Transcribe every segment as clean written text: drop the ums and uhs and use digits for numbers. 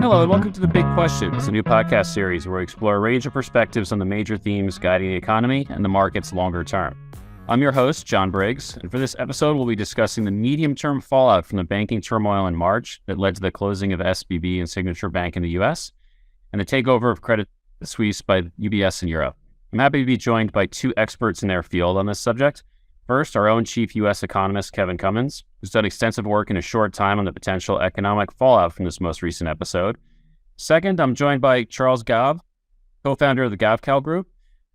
Hello, and welcome to The Big Questions, a new podcast series where we explore a range of perspectives on the major themes guiding the economy and the markets longer term. I'm your host, John Briggs, and for this episode, we'll be discussing the medium-term fallout from the banking turmoil in March that led to the closing of SVB and Signature Bank in the U.S. and the takeover of Credit Suisse by UBS in Europe. I'm happy to be joined by two experts in their field on this subject. First, our own chief U.S. economist, Kevin Cummins, who's done extensive work in a short time on the potential economic fallout from this most recent episode. Second, I'm joined by Charles Gav, co-founder of the Gavekal Group.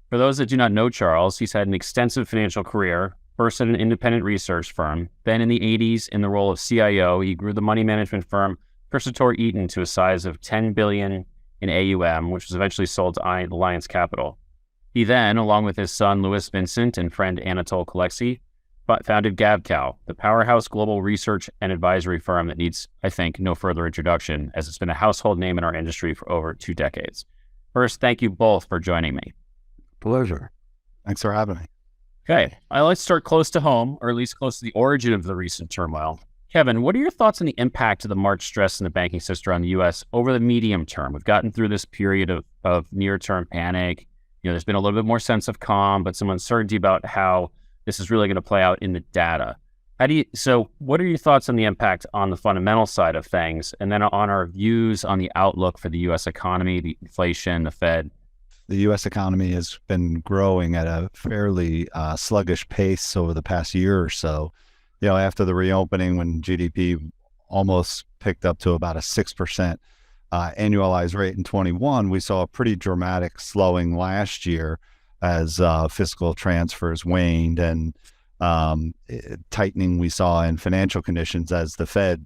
For those that do not know Charles, he's had an extensive financial career, first at an independent research firm, then in the 80s in the role of CIO. He grew the money management firm Percitor Eaton to a size of $10 billion in AUM, which was eventually sold to Alliance Capital. He then, along with his son Louis Vincent and friend Anatole Kalexi, founded Gavekal, the powerhouse global research and advisory firm that needs, I think, no further introduction, as it's been a household name in our industry for over 2 decades. First, thank you both for joining me. Pleasure. Thanks for having me. Okay, let's start close to home, or at least close to the origin of the recent turmoil. Kevin, what are your thoughts on the impact of the March stress in the banking system on the U.S. over the medium term? We've gotten through this period of near-term panic. There's been a little bit more sense of calm, but some uncertainty about how this is really going to play out in the data. So what are your thoughts on the impact on the fundamental side of things, and then on our views on the outlook for the U.S. economy, the inflation, the Fed? The U.S. economy has been growing at a fairly sluggish pace over the past year or so. After the reopening, when GDP almost picked up to about a 6% annualized rate in 21, we saw a pretty dramatic slowing last year as fiscal transfers waned and tightening we saw in financial conditions as the Fed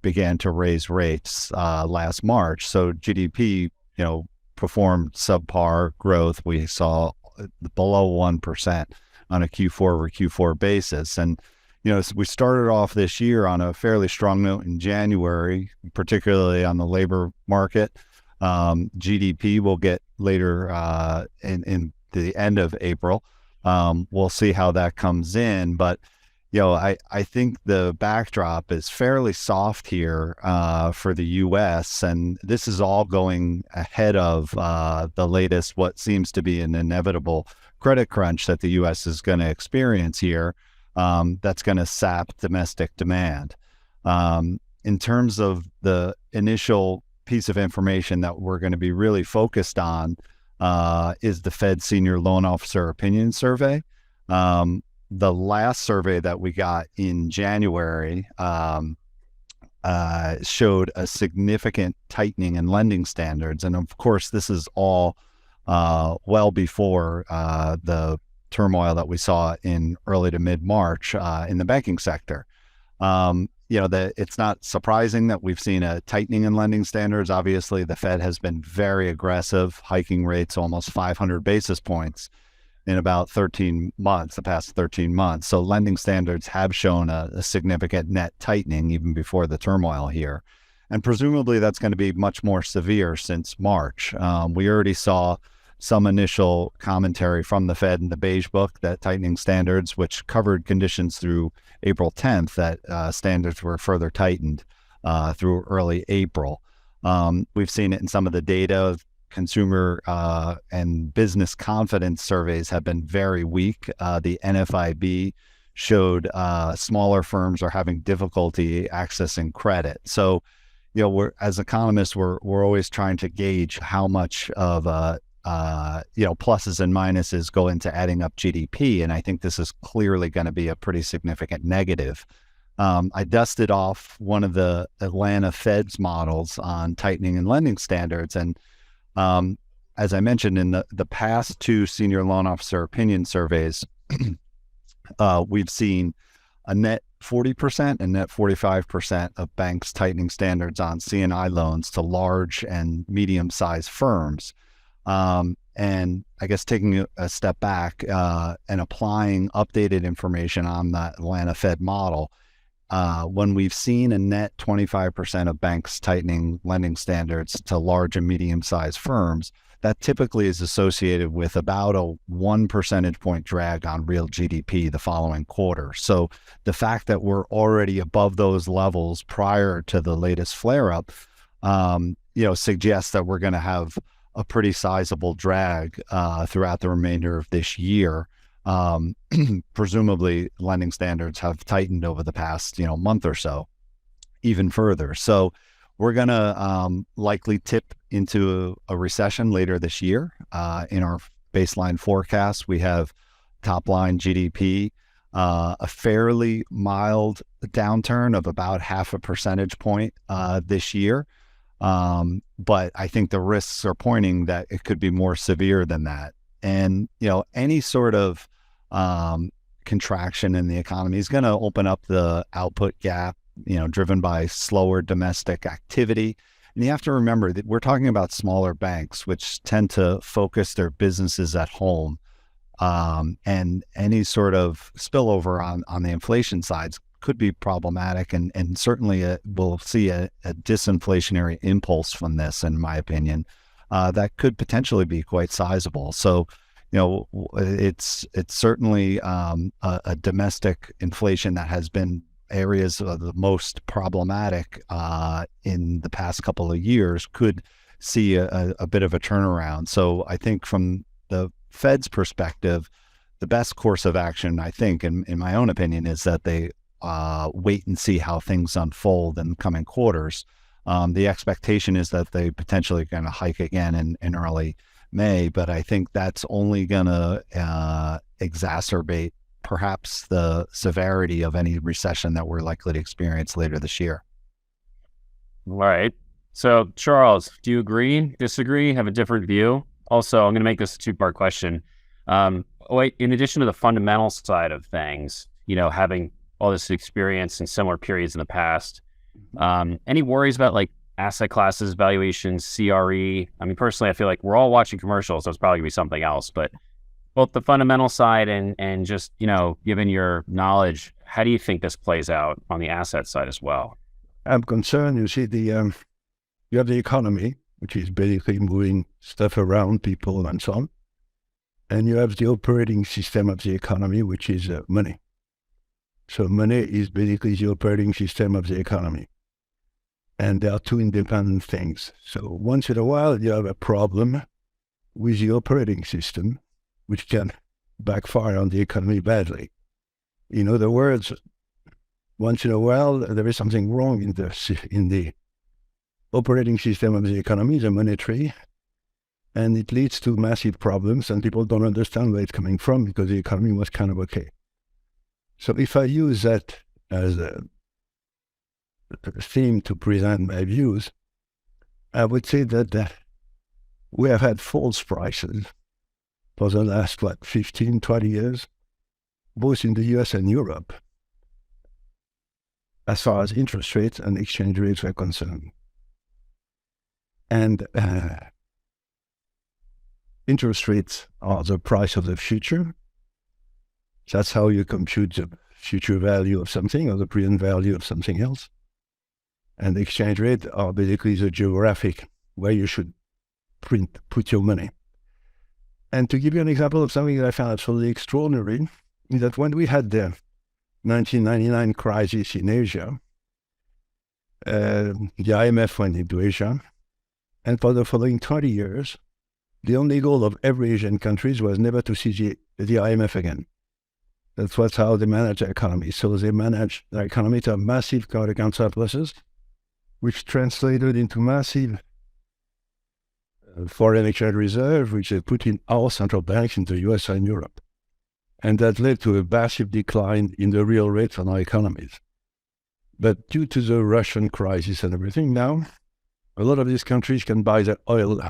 began to raise rates last March. So GDP, performed subpar growth. We saw below 1% on a Q4 over Q4 basis. And we started off this year on a fairly strong note in January, particularly on the labor market. GDP will get later in the end of April. We'll see how that comes in. But, I think the backdrop is fairly soft here for the U.S. And this is all going ahead of the latest, what seems to be an inevitable credit crunch that the U.S. is going to experience here. That's going to sap domestic demand. In terms of the initial piece of information that we're going to be really focused on is the Fed Senior Loan Officer Opinion Survey. The last survey that we got in January showed a significant tightening in lending standards. And of course, this is all well before the turmoil that we saw in early to mid-March in the banking sector. It's not surprising that we've seen a tightening in lending standards. Obviously, the Fed has been very aggressive, hiking rates almost 500 basis points in about 13 months, the past 13 months. So lending standards have shown a significant net tightening even before the turmoil here. And presumably that's going to be much more severe since March. We already saw some initial commentary from the Fed in the Beige Book that tightening standards, which covered conditions through April 10th, that standards were further tightened through early April. We've seen it in some of the data. Consumer and business confidence surveys have been very weak. The NFIB showed smaller firms are having difficulty accessing credit. So, as economists, we're always trying to gauge how much of pluses and minuses go into adding up GDP. And I think this is clearly going to be a pretty significant negative. I dusted off one of the Atlanta Fed's models on tightening and lending standards. And as I mentioned, in the past 2 senior loan officer opinion surveys, we've seen a net 40% and net 45% of banks tightening standards on C&I loans to large and medium-sized firms. And I guess taking a step back and applying updated information on that Atlanta Fed model, when we've seen a net 25% of banks tightening lending standards to large and medium-sized firms, that typically is associated with about a 1 percentage point drag on real GDP the following quarter. So the fact that we're already above those levels prior to the latest flare-up suggests that we're going to have a pretty sizable drag throughout the remainder of this year. Presumably, lending standards have tightened over the past month or so, even further. So we're going to likely tip into a recession later this year. In our baseline forecast, we have top line GDP, a fairly mild downturn of about 0.5 percentage point this year. But I think the risks are pointing that it could be more severe than that. And, any sort of contraction in the economy is going to open up the output gap, driven by slower domestic activity. And you have to remember that we're talking about smaller banks, which tend to focus their businesses at home. And any sort of spillover on the inflation sides could be problematic, and certainly we'll see a disinflationary impulse from this, in my opinion, that could potentially be quite sizable. So, it's certainly a domestic inflation that has been areas of the most problematic in the past couple of years could see a bit of a turnaround. So I think from the Fed's perspective, the best course of action, I think, in my own opinion, is that they wait and see how things unfold in the coming quarters. The expectation is that they potentially going to hike again in early May, but I think that's only going to exacerbate perhaps the severity of any recession that we're likely to experience later this year. All right. So, Charles, do you agree, disagree, have a different view? Also, I'm going to make this a two-part question. In addition to the fundamental side of things, having all this experience in similar periods in the past, any worries about like asset classes, valuations, CRE? I mean, personally, I feel like we're all watching commercials, so it's probably going to be something else. But both the fundamental side and just, given your knowledge, how do you think this plays out on the asset side as well? I'm concerned, you see, you have the economy, which is basically moving stuff around, people and so on. And you have the operating system of the economy, which is money. So money is basically the operating system of the economy. And they are two independent things. So once in a while, you have a problem with the operating system, which can backfire on the economy badly. In other words, once in a while, there is something wrong in the operating system of the economy, the monetary, and it leads to massive problems, and people don't understand where it's coming from because the economy was kind of okay. So if I use that as a theme to present my views, I would say that we have had false prices for the last, 15, 20 years, both in the US and Europe, as far as interest rates and exchange rates were concerned. And interest rates are the price of the future. That's how you compute the future value of something or the present value of something else. And the exchange rate are basically the geographic where you should put your money. And to give you an example of something that I found absolutely extraordinary, is that when we had the 1999 crisis in Asia, the IMF went into Asia, and for the following 20 years, the only goal of every Asian country was never to see the IMF again. That was how they managed their economy. So they managed their economy to have massive current account surpluses, which translated into massive foreign exchange reserve, which they put in our central banks in the US and Europe. And that led to a massive decline in the real rates on our economies. But due to the Russian crisis and everything now, a lot of these countries can buy their oil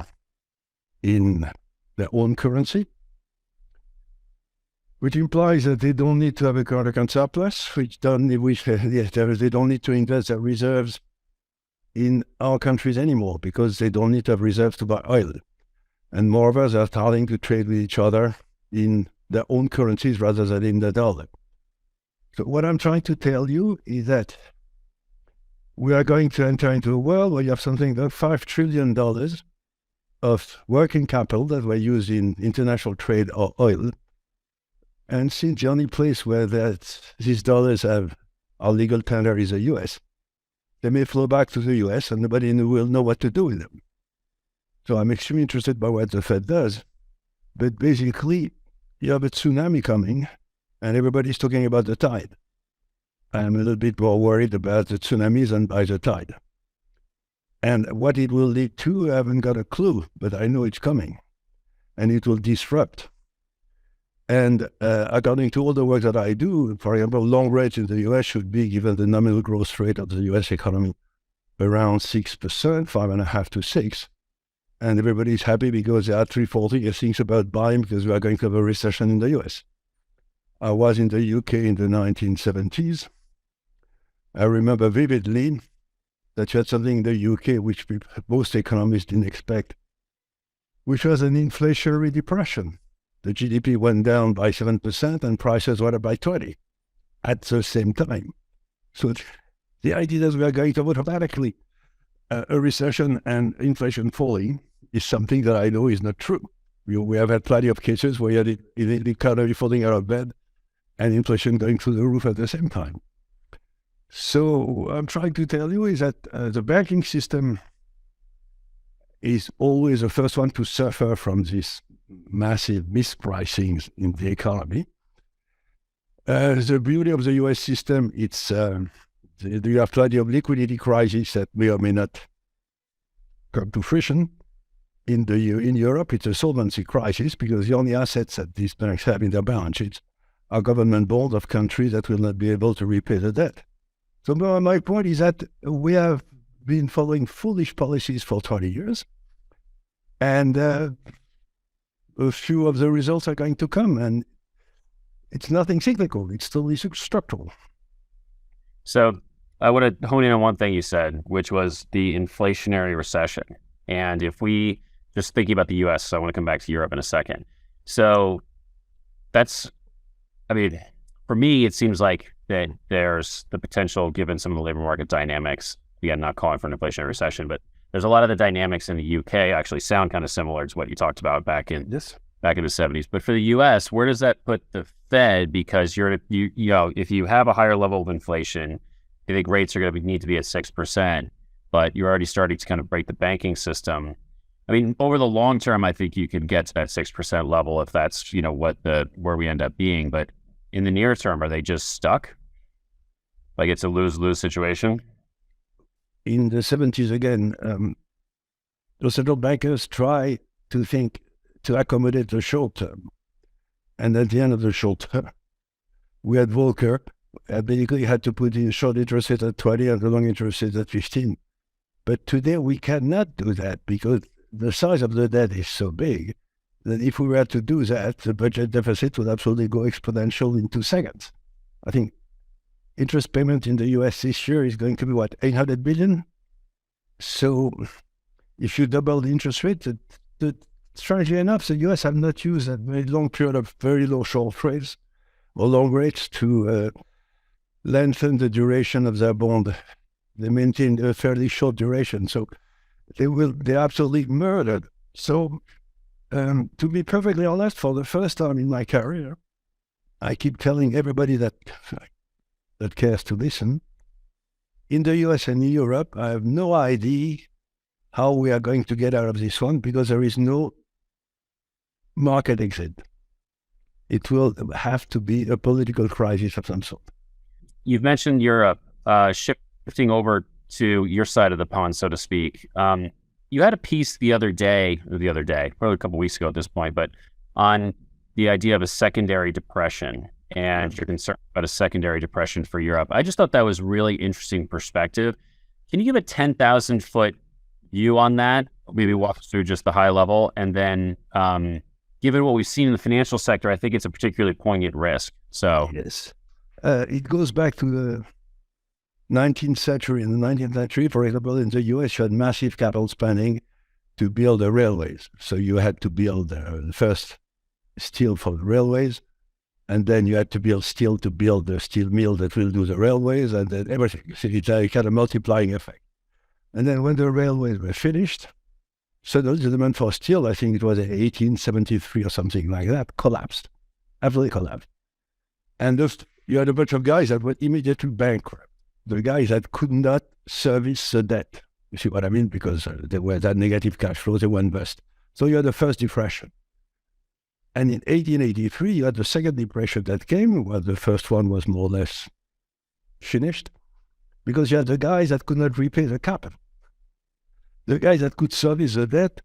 in their own currency, which implies that they don't need to have a current account surplus, they don't need to invest their reserves in our countries anymore because they don't need to have reserves to buy oil. And moreover, they're starting to trade with each other in their own currencies rather than in the dollar. So what I'm trying to tell you is that we are going to enter into a world where you have something like $5 trillion of working capital that were used in international trade or oil. And since the only place where these dollars are legal tender is the US, they may flow back to the US and nobody will know what to do with them. So I'm extremely interested by what the Fed does. But basically, you have a tsunami coming and everybody's talking about the tide. I'm a little bit more worried about the tsunamis than by the tide. And what it will lead to, I haven't got a clue, but I know it's coming. And it will disrupt. And according to all the work that I do, for example, long rates in the US should be, given the nominal growth rate of the US economy, around 6%, 5.5 to 6. And everybody's happy because they are 340 things about buying because we are going to have a recession in the US. I was in the UK in the 1970s. I remember vividly that you had something in the UK which most economists didn't expect, which was an inflationary depression. The GDP went down by 7% and prices went up by 20% at the same time. So the idea that we are going to have automatically a recession and inflation falling is something that I know is not true. We have had plenty of cases where you had the economy falling out of bed and inflation going through the roof at the same time. So what I'm trying to tell you is that the banking system is always the first one to suffer from this massive mispricing in the economy. The beauty of the US system, it's you have plenty of liquidity crises that may or may not come to fruition. In Europe, it's a solvency crisis because the only assets that these banks have in their balance sheets are government bonds of countries that will not be able to repay the debt. So my point is that we have been following foolish policies for 20 years, and a few of the results are going to come, and it's nothing cyclical, it's totally structural. So I want to hone in on one thing you said, which was the inflationary recession. And if we just thinking about the US, so I want to come back to Europe in a second. So that's, I mean, for me, it seems like that there's the potential, given some of the labor market dynamics, again, not calling for an inflationary recession, but there's a lot of the dynamics in the UK actually sound kind of similar to what you talked about back in the 70s. But for the US, where does that put the Fed? Because you know, if you have a higher level of inflation, I think rates are going to need to be at 6%, but you're already starting to kind of break the banking system. I mean, over the long term, I think you could get to that 6% level if that's, you know, where we end up being. But in the near term, are they just stuck? Like it's a lose-lose situation? In the 70s, again, the central bankers try to accommodate the short term. And at the end of the short term, we had Volcker, basically had to put in short interest rate at 20 and the long interest rate at 15. But today we cannot do that because the size of the debt is so big that if we were to do that, the budget deficit would absolutely go exponential in 2 seconds. I think interest payment in the US this year is going to be, what, 800 billion? So if you double the interest rate, strangely enough, the US have not used that very long period of very low short rates or long rates to lengthen the duration of their bond. They maintain a fairly short duration, so they're absolutely murdered. So to be perfectly honest, for the first time in my career, I keep telling everybody that cares to listen, in the US and in Europe, I have no idea how we are going to get out of this one because there is no market exit. It will have to be a political crisis of some sort. You've mentioned Europe. Shifting over to your side of the pond, so to speak. You had a piece the other day, probably a couple of weeks ago at this point, but on the idea of a secondary depression and you're concerned about a secondary depression for Europe. I just thought that was really interesting perspective. Can you give a 10,000 foot view on that? Maybe walk us through just the high level, and then given what we've seen in the financial sector, I think it's a particularly poignant risk. So yes, it goes back to the 19th century. In the 19th century, for example, in the US, you had massive capital spending to build the railways. So you had to build the first steel for the railways, and then you had to build steel to build the steel mill that will do the railways, and then everything. So it's a kind of multiplying effect. And then when the railways were finished, suddenly the demand for steel, I think it was 1873 or something like that, collapsed, absolutely collapsed. And you had a bunch of guys that were immediately bankrupt. The guys that could not service the debt. You see what I mean? Because there were that negative cash flow, they went bust. So you had the first depression. And in 1883, you had the second depression that came, where the first one was more or less finished, because you had the guys that could not repay the capital. The guys that could service the debt,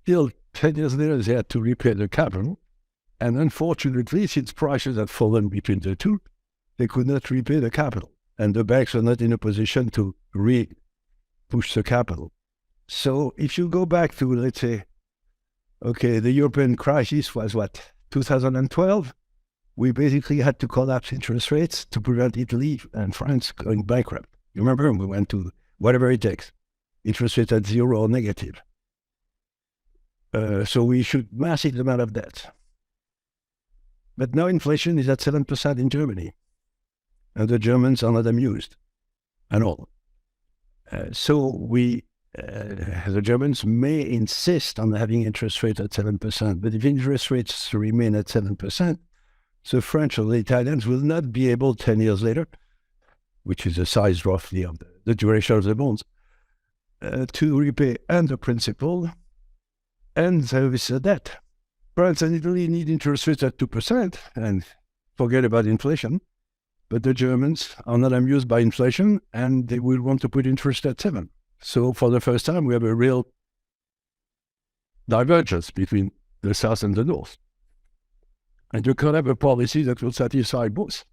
still 10 years later, they had to repay the capital. And unfortunately, since prices had fallen between the two, they could not repay the capital. And the banks were not in a position to push the capital. So if you go back to, let's say, okay, the European crisis was what, 2012? We basically had to collapse interest rates to prevent Italy and France going bankrupt. You remember? We went to whatever it takes. Interest rates at zero or negative. So we issued massive amount of debt. But now inflation is at 7% in Germany. And the Germans are not amused at all. So the Germans may insist on having interest rates at 7%, but if interest rates remain at 7%, the French or the Italians will not be able 10 years later, which is the size roughly of the duration of the bonds, to repay and the principal and service the debt. France and Italy need interest rates at 2% and forget about inflation. But the Germans are not amused by inflation and they will want to put interest at 7%. So for the first time, we have a real divergence between the South and the North. And you can't have a policy that will satisfy both.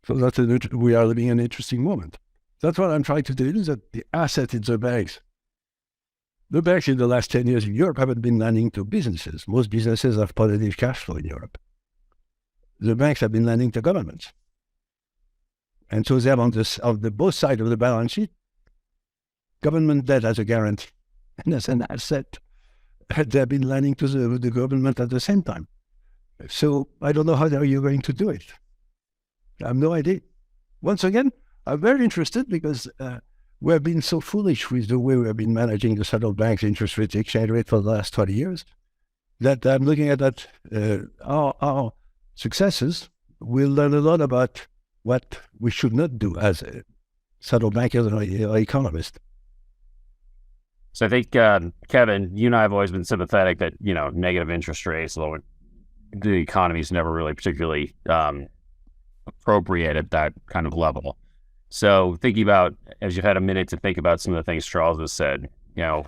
So we are living an interesting moment. That's what I'm trying to tell you, is that the asset in the banks in the last 10 years in Europe haven't been lending to businesses. Most businesses have positive cash flow in Europe. The banks have been lending to governments. And so they have on the both sides of the balance sheet, government debt as a guarantee and as an asset. They have been lending to the government at the same time. So I don't know how you're going to do it. I have no idea. Once again, I'm very interested because we have been so foolish with the way we have been managing the central bank's interest rate exchange rate for the last 20 years that I'm looking at that our successes will learn a lot about what we should not do as a central bankers or economists. So I think, Kevin, you and I have always been sympathetic that, negative interest rates, although the economy is never really particularly appropriate at that kind of level. So thinking about, as you've had a minute to think about some of the things Charles has said,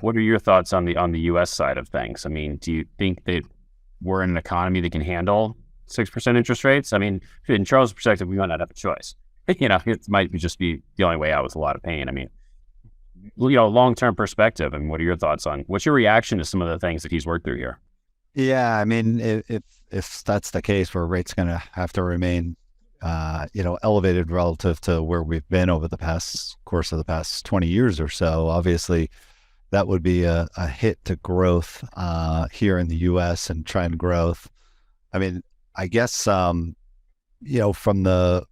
what are your thoughts on the U.S. side of things? I mean, do you think that we're in an economy that can handle 6% interest rates? I mean, in Charles' perspective, we might not have a choice. It might just be the only way out with a lot of pain. I mean, long-term perspective. I mean, what are your thoughts on, what's your reaction to some of the things that he's worked through here? Yeah, I mean, if that's the case, where rates going to have to remain, elevated relative to where we've been over the course of the past 20 years or so, obviously that would be a hit to growth here in the U.S. and trend growth. I mean, I guess, from the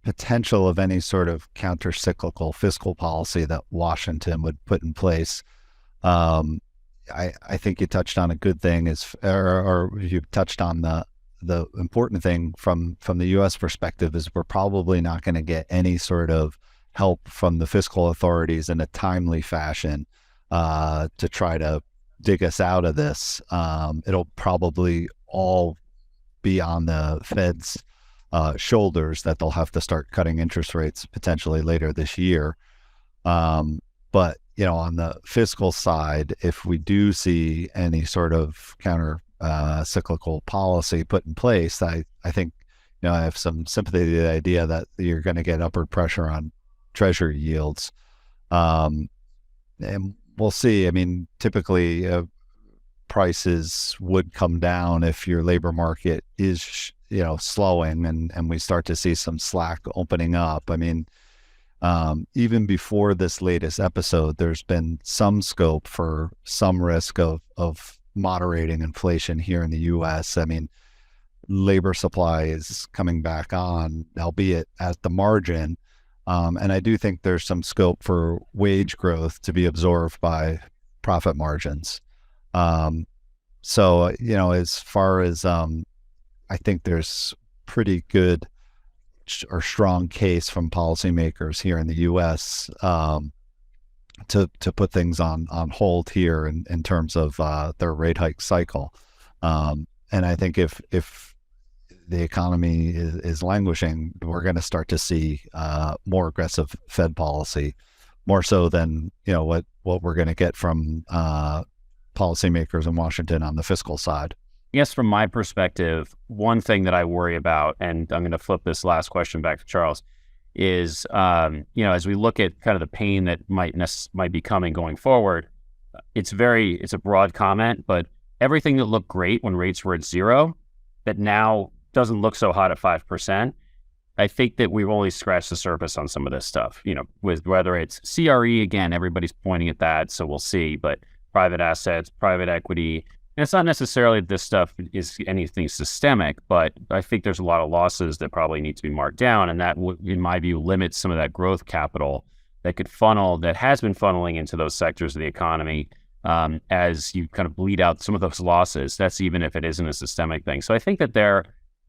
potential of any sort of counter-cyclical fiscal policy that Washington would put in place, I think you touched on a good thing, or you touched on the important thing from the U.S. perspective is we're probably not going to get any sort of help from the fiscal authorities in a timely fashion to try to dig us out of this. It'll probably all be on the Fed's shoulders that they'll have to start cutting interest rates potentially later this year. But, on the fiscal side, if we do see any sort of counter cyclical policy put in place, I think, I have some sympathy to the idea that you're going to get upward pressure on treasury yields. And we'll see. I mean, typically prices would come down if your labor market is, slowing and we start to see some slack opening up. I mean, even before this latest episode, there's been some scope for some risk of moderating inflation here in the U.S. I mean, labor supply is coming back on, albeit at the margin. And I do think there's some scope for wage growth to be absorbed by profit margins. So, as far as, I think there's pretty good or strong case from policymakers here in the U.S. To put things on hold here in terms of their rate hike cycle. And I think if the economy is languishing, we're going to start to see more aggressive Fed policy, more so than what we're going to get from policymakers in Washington on the fiscal side. Yes, from my perspective, one thing that I worry about, and I'm going to flip this last question back to Charles, is as we look at kind of the pain that might be coming going forward, it's a broad comment, but everything that looked great when rates were at zero, that now doesn't look so hot at 5%. I think that we've only scratched the surface on some of this stuff, with whether it's CRE, again, everybody's pointing at that, so we'll see, but private assets, private equity, and it's not necessarily that this stuff is anything systemic, but I think there's a lot of losses that probably need to be marked down, and that, in my view, limits some of that growth capital that has been funneling into those sectors of the economy as you kind of bleed out some of those losses. That's even if it isn't a systemic thing. So I think that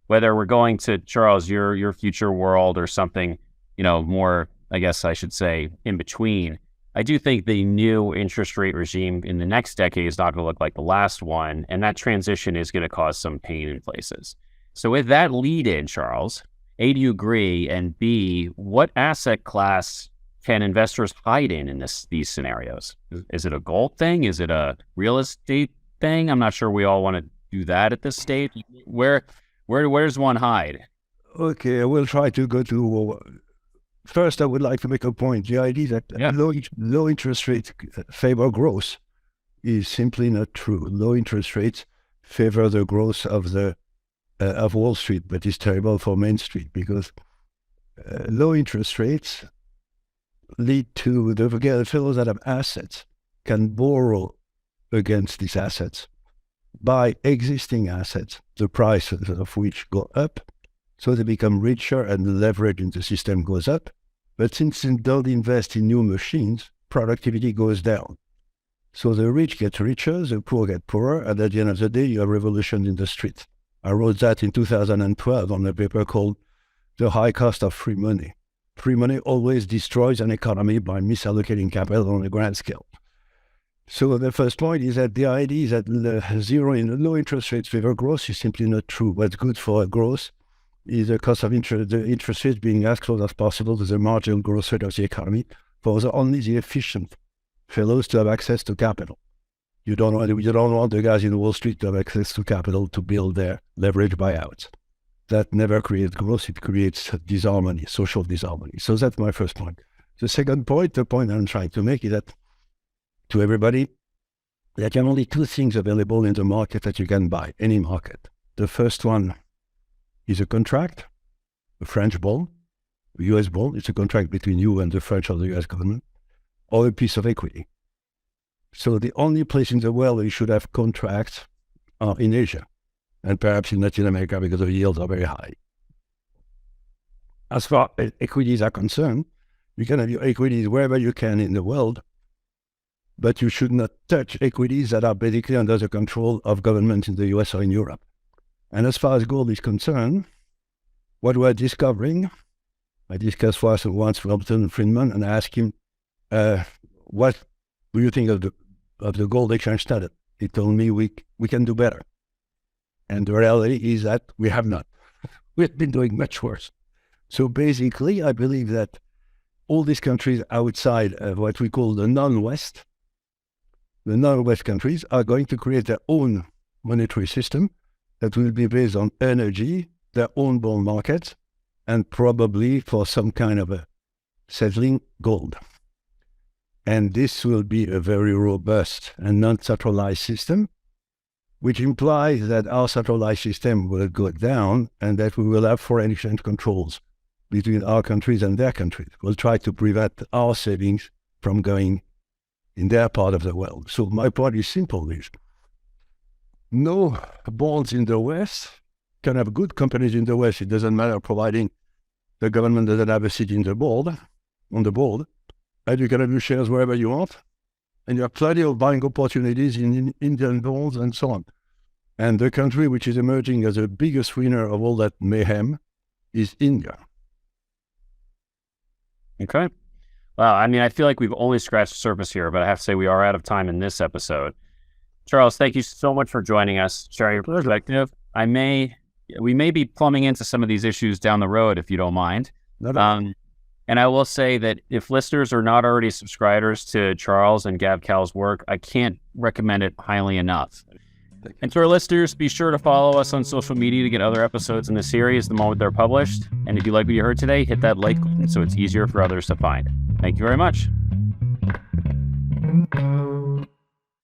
whether we're going to, Charles, your future world or something, more, I guess I should say, in between, I do think the new interest rate regime in the next decade is not going to look like the last one, and that transition is going to cause some pain in places. So with that lead in, Charles, A, do you agree? And B, what asset class can investors hide in these scenarios? Is it a gold thing? Is it a real estate thing? I'm not sure we all want to do that at this stage. Where does one hide? Okay, I will try to go to... First, I would like to make a point. The idea that low interest rates favor growth is simply not true. Low interest rates favor the growth of Wall Street, but it's terrible for Main Street because low interest rates lead to the fellows that have assets can borrow against these assets, buy existing assets, the prices of which go up, so they become richer and the leverage in the system goes up. But since they don't invest in new machines, productivity goes down. So the rich get richer, the poor get poorer, and at the end of the day, you have revolution in the streets. I wrote that in 2012 on a paper called The High Cost of Free Money. Free money always destroys an economy by misallocating capital on a grand scale. So the first point is that the idea is that low interest rates favor growth is simply not true. What's good for growth is the cost of the interest rates being as close as possible to the marginal growth rate of the economy for only the efficient fellows to have access to capital. You don't want the guys in Wall Street to have access to capital to build their leverage buyouts. That never creates growth, it creates disharmony, social disharmony. So that's my first point. The second point, the point I'm trying to make is that to everybody, there are only two things available in the market that you can buy, any market. The first one is a contract, a French bond, a US bond. It's a contract between you and the French or the US government, or a piece of equity. So the only place in the world where you should have contracts are in Asia, and perhaps in Latin America because the yields are very high. As far as equities are concerned, you can have your equities wherever you can in the world, but you should not touch equities that are basically under the control of governments in the US or in Europe. And as far as gold is concerned, what we're discovering, I discussed once with Milton Friedman and I asked him, what do you think of the gold exchange standard? He told me we can do better. And the reality is that we have not. We've been doing much worse. So basically, I believe that all these countries outside of what we call the non-West countries are going to create their own monetary system that will be based on energy, their own bond markets, and probably for some kind of a settling gold. And this will be a very robust and non-centralized system, which implies that our centralized system will go down and that we will have foreign exchange controls between our countries and their countries. We'll try to prevent our savings from going in their part of the world. So my point is simple, is no bonds in the West can have good companies in the West. It doesn't matter, providing the government doesn't have a seat on the board, and you can have your shares wherever you want, and you have plenty of buying opportunities in Indian bonds and so on. And the country which is emerging as the biggest winner of all that mayhem is India. Okay. Well, I mean, I feel like we've only scratched the surface here, but I have to say we are out of time in this episode. Charles, thank you so much for joining us, sharing your perspective. We may be plumbing into some of these issues down the road, if you don't mind. And I will say that if listeners are not already subscribers to Charles and Gavekal's work, I can't recommend it highly enough. And to our listeners, be sure to follow us on social media to get other episodes in the series the moment they're published. And if you like what you heard today, hit that like button so it's easier for others to find. Thank you very much.